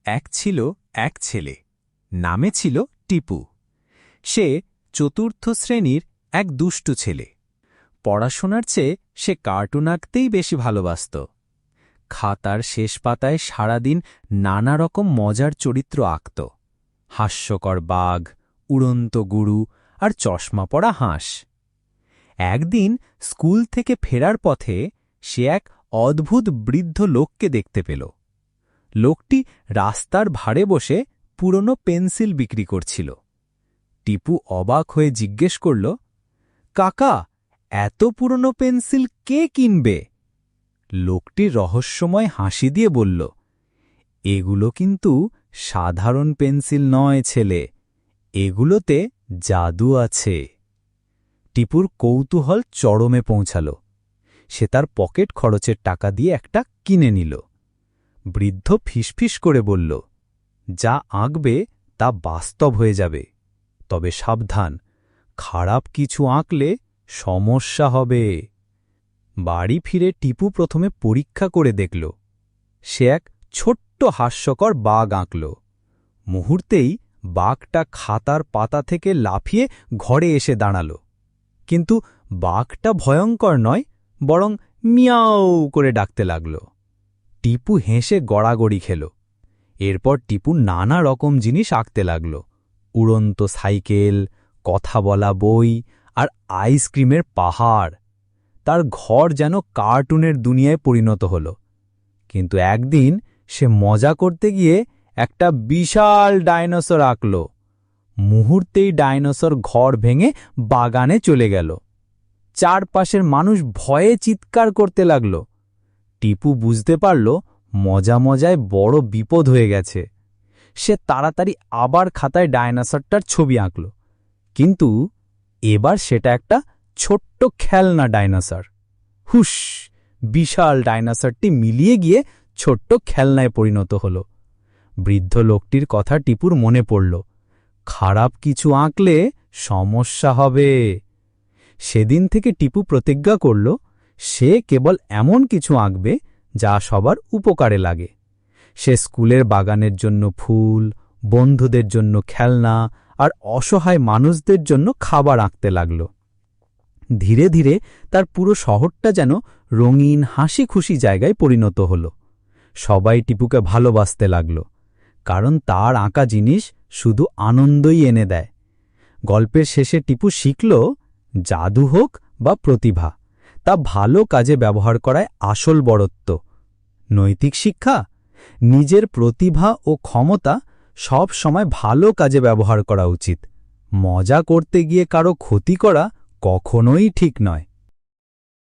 এক ছিল এক ছেলে, নামে ছিল টিপু। সে চতুর্থ শ্রেণীর এক দুষ্টু ছেলে। পড়াশোনার চেয়ে সে কার্টুন আঁকতেই বেশি ভালোবাসত। খাতার শেষ পাতায় সারাদিন নানা রকম মজার চরিত্র আঁকত। হাস্যকর বাঘ, উড়ন্ত গুরু আর চশমা পরা হাঁস। একদিন স্কুল থেকে ফেরার পথে সে এক অদ্ভুত বৃদ্ধ লোককে দেখতে পেল। লোকটি রাস্তার ধারে বসে পুরনো পেন্সিল বিক্রি করছিল। টিপু অবাক হয়ে জিজ্ঞেস করল, কাকা, এত পুরনো পেন্সিল কে কিনবে? লোকটি রহস্যময় হাসি দিয়ে বলল, এগুলো কিন্তু সাধারণ পেন্সিল নয় ছেলে, এগুলোতে জাদু আছে। টিপুর কৌতূহল চরমে পৌঁছাল। সে তার পকেট খরচের টাকা দিয়ে একটা কিনে নিল। বৃদ্ধ ফিসফিস করে বলল, যা আঁকবে তা বাস্তব হয়ে যাবে, তবে সাবধান, খারাপ কিছু আঁকলে সমস্যা হবে। বাড়ি ফিরে টিপু প্রথমে পরীক্ষা করে দেখল। সে এক ছোট্ট হাস্যকর বাঘ আঁকল। মুহূর্তেই বাঘটা খাতার পাতা থেকে লাফিয়ে ঘরে এসে দাঁড়াল। কিন্তু বাঘটা ভয়ঙ্কর নয়, বরং মিয়াও করে ডাকতে লাগল। টিপু হেসে গড়াগড়ি খেল। এরপর টিপু নানা রকম জিনিস আঁকতে লাগল। উড়ন্ত সাইকেল, কথা বলা বই আর আইসক্রিমের পাহাড়। তার ঘর যেন কার্টুনের দুনিয়ায় পরিণত হল। কিন্তু একদিন সে মজা করতে গিয়ে একটা বিশাল ডাইনোসর আঁকল। মুহূর্তেই ডাইনোসর ঘর ভেঙে বাগানে চলে গেল। চারপাশের মানুষ ভয়ে চিৎকার করতে লাগল। টিপু বুঝতে পারল মজা মজায় বড় বিপদ হয়ে গেছে। সে তাড়াতাড়ি আবার খাতায় ডাইনোসরটার ছবি আঁকল, কিন্তু এবার সেটা একটা ছোট্ট খেলনা ডাইনোসর। হুশ! বিশাল ডাইনোসরটি মিলিয়ে গিয়ে ছোট্ট খেলনায় পরিণত হল। বৃদ্ধ লোকটির কথা টিপুর মনে পড়ল, খারাপ কিছু আঁকলে সমস্যা হবে। সেদিন থেকে টিপু প্রতিজ্ঞা করল, সে কেবল এমন কিছু আঁকবে যা সবার উপকারে লাগে। সে স্কুলের বাগানের জন্য ফুল, বন্ধুদের জন্য খেলনা আর অসহায় মানুষদের জন্য খাবার আঁকতে লাগল। ধীরে ধীরে তার পুরো শহরটা যেন রঙিন হাসি খুশি জায়গায় পরিণত হল। সবাই টিপুকে ভালোবাসতে লাগল, কারণ তার আঁকা জিনিস শুধু আনন্দই এনে দেয়। গল্পের শেষে টিপু শিখল, জাদু হোক বা প্রতিভা, তা ভালো কাজে ব্যবহার করায় আসল বড়ত্ব। নৈতিক শিক্ষা: নিজের প্রতিভা ও ক্ষমতা সব সময় ভালো কাজে ব্যবহার করা উচিত। মজা করতে গিয়ে কারো ক্ষতি করা কখনোই ঠিক নয়।